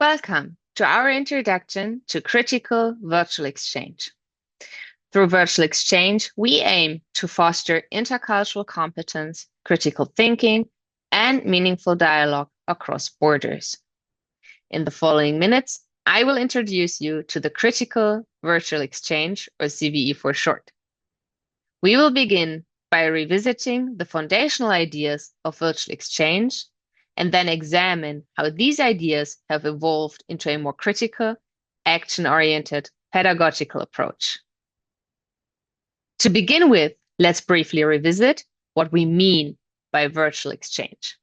Welcome to our introduction to critical virtual exchange. Through virtual exchange, we aim to foster intercultural competence, critical thinking, and meaningful dialogue across borders. In the following minutes, I will introduce you to the critical virtual exchange, or CVE for short. We will begin by revisiting the foundational ideas of virtual exchange and then examine how these ideas have evolved into a more critical, action-oriented pedagogical approach. To begin with, let's briefly revisit what we mean by virtual exchange.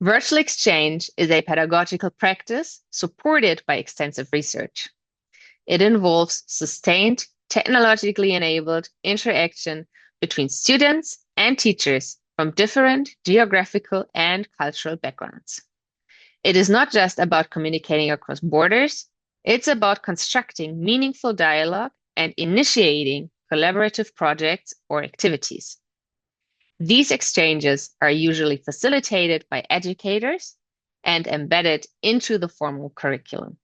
Virtual exchange is a pedagogical practice supported by extensive research. It involves sustained, technologically enabled interaction between students and teachers from different geographical and cultural backgrounds. It is not just about communicating across borders, it's about constructing meaningful dialogue and initiating collaborative projects or activities. These exchanges are usually facilitated by educators and embedded into the formal curriculum.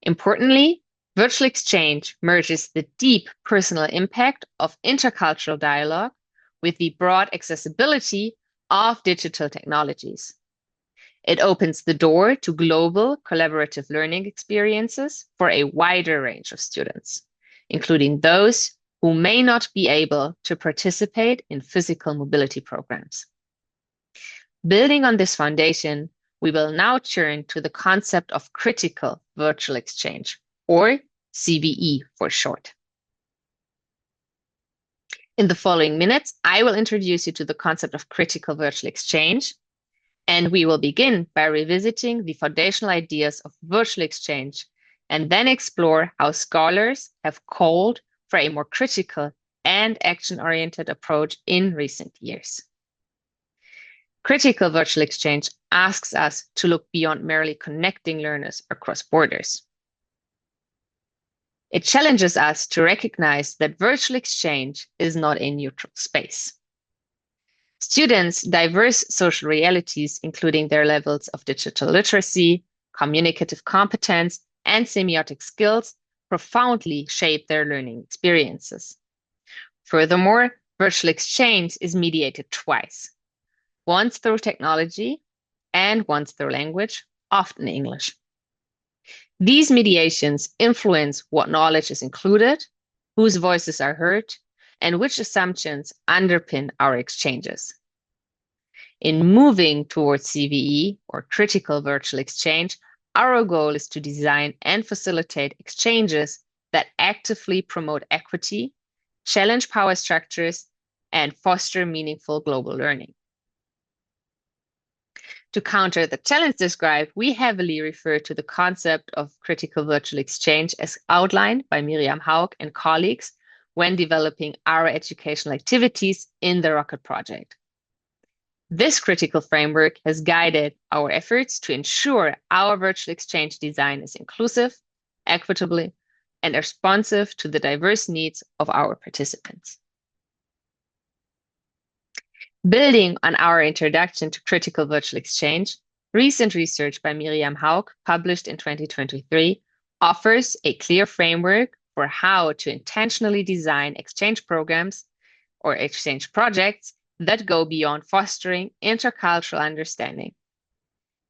Importantly, virtual exchange merges the deep personal impact of intercultural dialogue with the broad accessibility of digital technologies. It opens the door to global collaborative learning experiences for a wider range of students, including those who may not be able to participate in physical mobility programs. Building on this foundation, we will now turn to the concept of critical virtual exchange, or CVE for short. In the following minutes, I will introduce you to the concept of critical virtual exchange, and we will begin by revisiting the foundational ideas of virtual exchange and then explore how scholars have called for a more critical and action-oriented approach in recent years. Critical virtual exchange asks us to look beyond merely connecting learners across borders. It challenges us to recognize that virtual exchange is not a neutral space. Students' diverse social realities, including their levels of digital literacy, communicative competence, and semiotic skills, profoundly shape their learning experiences. Furthermore, virtual exchange is mediated twice, once through technology and once through language, often English. These mediations influence what knowledge is included, whose voices are heard, and which assumptions underpin our exchanges. In moving towards CVE, or critical virtual exchange, our goal is to design and facilitate exchanges that actively promote equity, challenge power structures, and foster meaningful global learning. To counter the challenge described, we heavily refer to the concept of critical virtual exchange as outlined by Miriam Haug and colleagues when developing our educational activities in the Rocket Project. This critical framework has guided our efforts to ensure our virtual exchange design is inclusive, equitable, and responsive to the diverse needs of our participants. Building on our introduction to critical virtual exchange, recent research by Miriam Haug, published in 2023, offers a clear framework for how to intentionally design exchange programs or exchange projects that go beyond fostering intercultural understanding.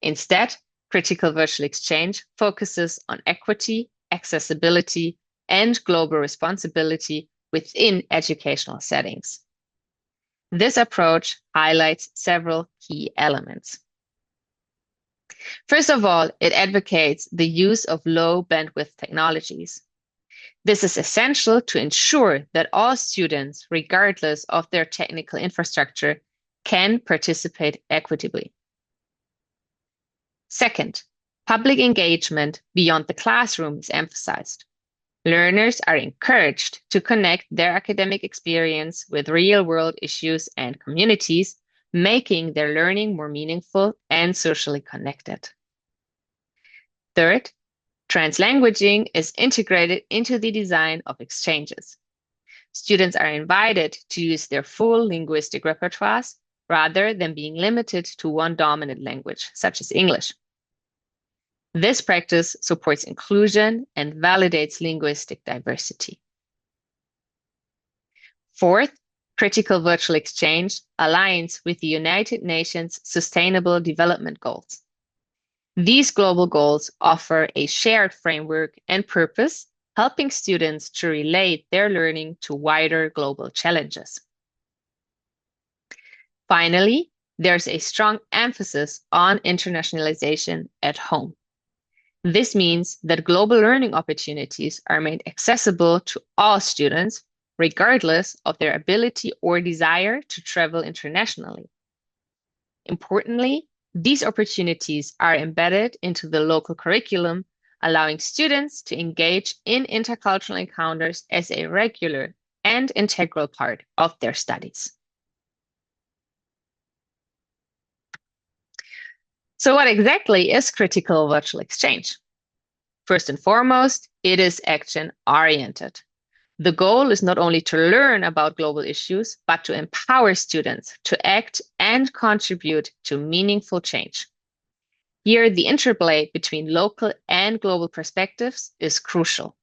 Instead, critical virtual exchange focuses on equity, accessibility, and global responsibility within educational settings. This approach highlights several key elements. First of all, it advocates the use of low bandwidth technologies. This is essential to ensure that all students, regardless of their technical infrastructure, can participate equitably. Second, public engagement beyond the classroom is emphasized. Learners are encouraged to connect their academic experience with real-world issues and communities, making their learning more meaningful and socially connected. Third, translanguaging is integrated into the design of exchanges. Students are invited to use their full linguistic repertoires, rather than being limited to one dominant language, such as English. This practice supports inclusion and validates linguistic diversity. Fourth, critical virtual exchange aligns with the United Nations Sustainable Development Goals. These global goals offer a shared framework and purpose, helping students to relate their learning to wider global challenges. Finally, there's a strong emphasis on internationalization at home. This means that global learning opportunities are made accessible to all students, regardless of their ability or desire to travel internationally. Importantly, these opportunities are embedded into the local curriculum, allowing students to engage in intercultural encounters as a regular and integral part of their studies. So what exactly is critical virtual exchange? First and foremost, it is action-oriented. The goal is not only to learn about global issues, but to empower students to act and contribute to meaningful change. Here, the interplay between local and global perspectives is crucial.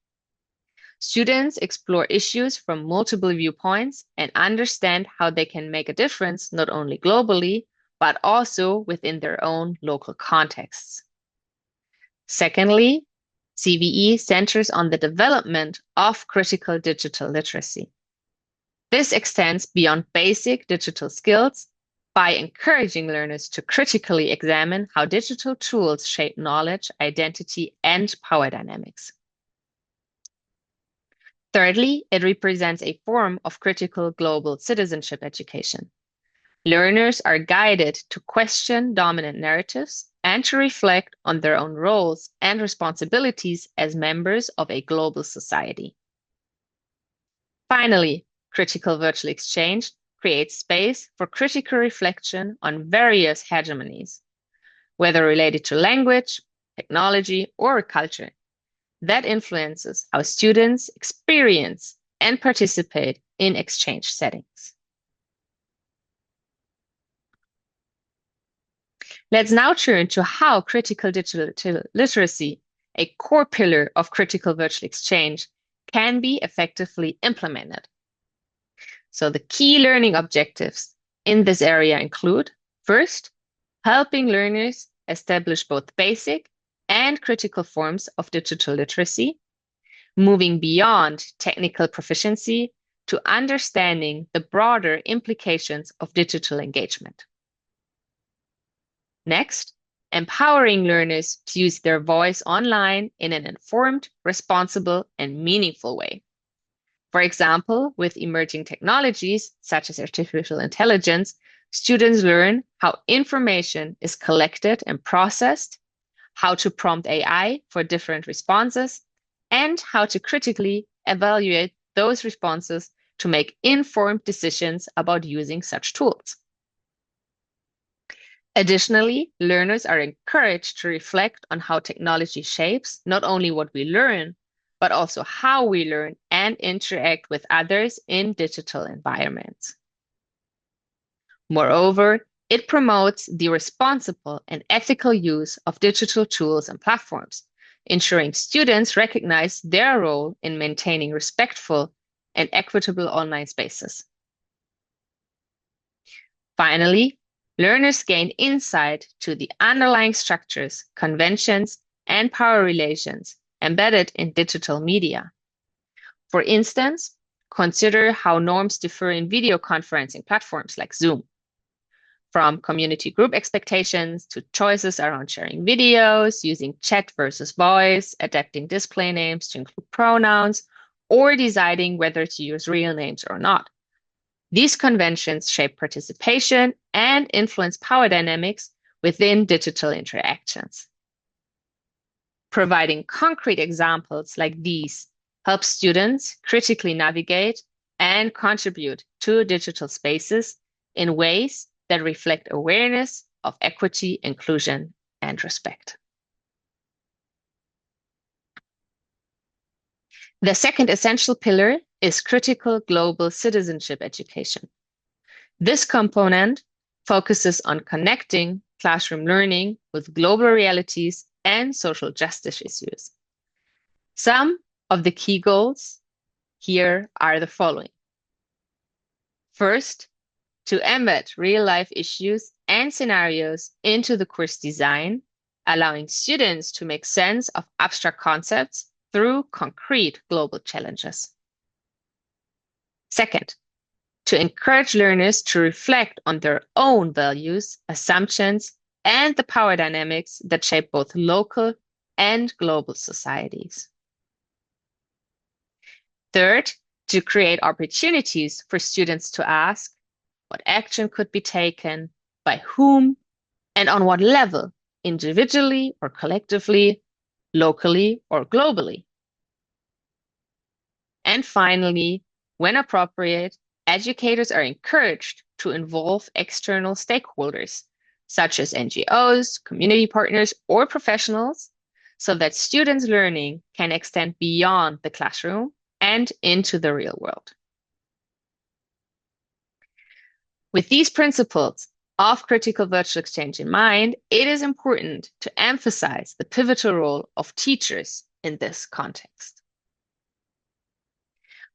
Students explore issues from multiple viewpoints and understand how they can make a difference not only globally, but also within their own local contexts. Secondly, CVE centers on the development of critical digital literacy. This extends beyond basic digital skills by encouraging learners to critically examine how digital tools shape knowledge, identity, and power dynamics. Thirdly, it represents a form of critical global citizenship education. Learners are guided to question dominant narratives and to reflect on their own roles and responsibilities as members of a global society. Finally, critical virtual exchange creates space for critical reflection on various hegemonies, whether related to language, technology, or culture, that influences how students experience and participate in exchange settings. Let's now turn to how critical digital literacy, a core pillar of critical virtual exchange, can be effectively implemented. So the key learning objectives in this area include, first, helping learners establish both basic and critical forms of digital literacy, moving beyond technical proficiency to understanding the broader implications of digital engagement. Next, empowering learners to use their voice online in an informed, responsible, and meaningful way. For example, with emerging technologies such as artificial intelligence, students learn how information is collected and processed, how to prompt AI for different responses, and how to critically evaluate those responses to make informed decisions about using such tools. Additionally, learners are encouraged to reflect on how technology shapes not only what we learn, but also how we learn and interact with others in digital environments. Moreover, it promotes the responsible and ethical use of digital tools and platforms, ensuring students recognize their role in maintaining respectful and equitable online spaces. Finally, learners gain insight to the underlying structures, conventions, and power relations embedded in digital media. For instance, consider how norms differ in video conferencing platforms like Zoom. From community group expectations to choices around sharing videos, using chat versus voice, adapting display names to include pronouns, or deciding whether to use real names or not. These conventions shape participation and influence power dynamics within digital interactions. Providing concrete examples like these helps students critically navigate and contribute to digital spaces in ways that reflect awareness of equity, inclusion, and respect. The second essential pillar is critical global citizenship education. This component focuses on connecting classroom learning with global realities and social justice issues. Some of the key goals here are the following. First, to embed real-life issues and scenarios into the course design, allowing students to make sense of abstract concepts through concrete global challenges. Second, to encourage learners to reflect on their own values, assumptions, and the power dynamics that shape both local and global societies. Third, to create opportunities for students to ask what action could be taken, by whom, and on what level, individually or collectively, locally or globally. And finally, when appropriate, educators are encouraged to involve external stakeholders, such as NGOs, community partners, or professionals, so that students' learning can extend beyond the classroom and into the real world. With these principles of critical virtual exchange in mind, it is important to emphasize the pivotal role of teachers in this context.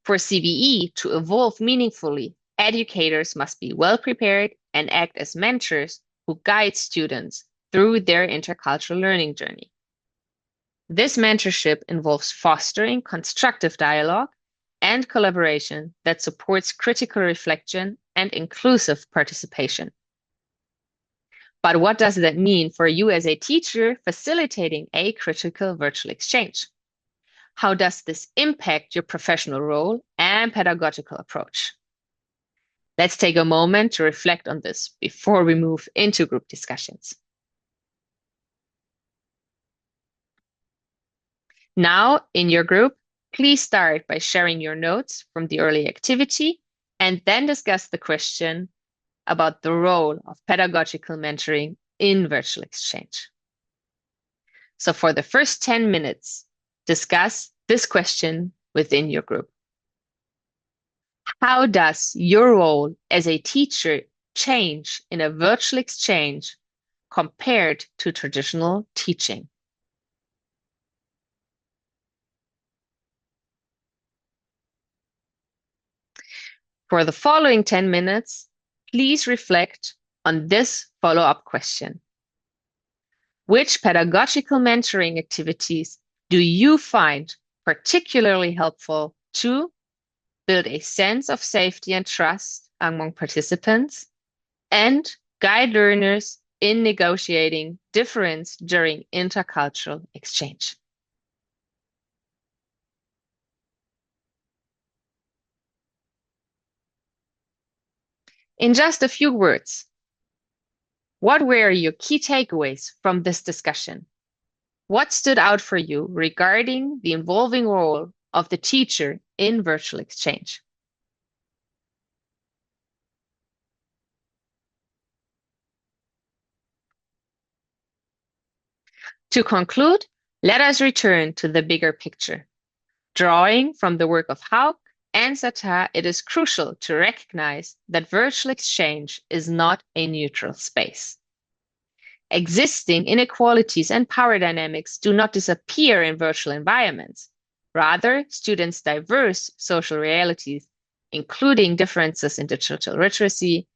For CVE to evolve meaningfully, educators must be well prepared and act as mentors who guide students through their intercultural learning journey. This mentorship involves fostering constructive dialogue and collaboration that supports critical reflection and inclusive participation. But what does that mean for you as a teacher facilitating a critical virtual exchange? How does this impact your professional role and pedagogical approach? Let's take a moment to reflect on this before we move into group discussions. Now, in your group, please start by sharing your notes from the early activity and then discuss the question about the role of pedagogical mentoring in virtual exchange. So for the first 10 minutes, discuss this question within your group. How does your role as a teacher change in a virtual exchange compared to traditional teaching? For the following 10 minutes, please reflect on this follow-up question. Which pedagogical mentoring activities do you find particularly helpful to build a sense of safety and trust among participants and guide learners in negotiating difference during intercultural exchange? In just a few words, what were your key takeaways from this discussion? What stood out for you regarding the evolving role of the teacher in virtual exchange? To conclude, let us return to the bigger picture. Drawing from the work of Hauck and Sata, it is crucial to recognize that virtual exchange is not a neutral space. Existing inequalities and power dynamics do not disappear in virtual environments. Rather, students' diverse social realities, including differences in digital literacy,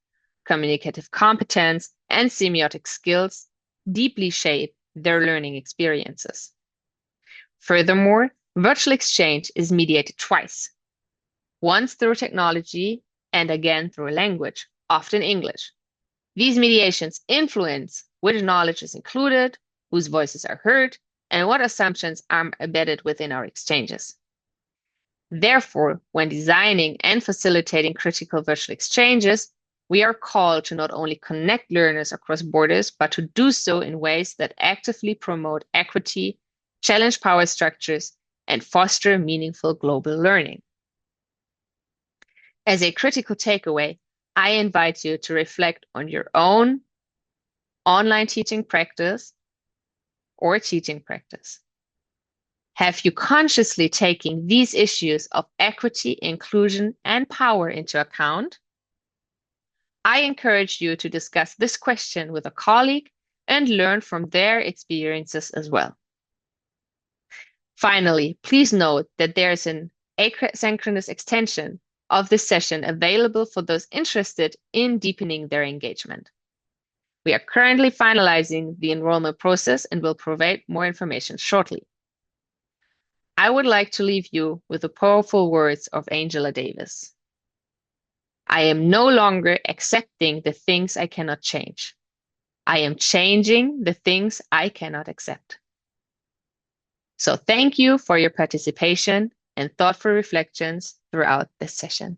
communicative competence, and semiotic skills, deeply shape their learning experiences. Furthermore, virtual exchange is mediated twice, once through technology and again through language, often English. These mediations influence which knowledge is included, whose voices are heard, and what assumptions are embedded within our exchanges. Therefore, when designing and facilitating critical virtual exchanges, we are called to not only connect learners across borders, but to do so in ways that actively promote equity, challenge power structures, and foster meaningful global learning. As a critical takeaway, I invite you to reflect on your own online teaching practice or teaching practice. Have you consciously taken these issues of equity, inclusion, and power into account? I encourage you to discuss this question with a colleague and learn from their experiences as well. Finally, please note that there is an asynchronous extension of this session available for those interested in deepening their engagement. We are currently finalizing the enrollment process and will provide more information shortly. I would like to leave you with the powerful words of Angela Davis. I am no longer accepting the things I cannot change. I am changing the things I cannot accept. So thank you for your participation and thoughtful reflections throughout this session.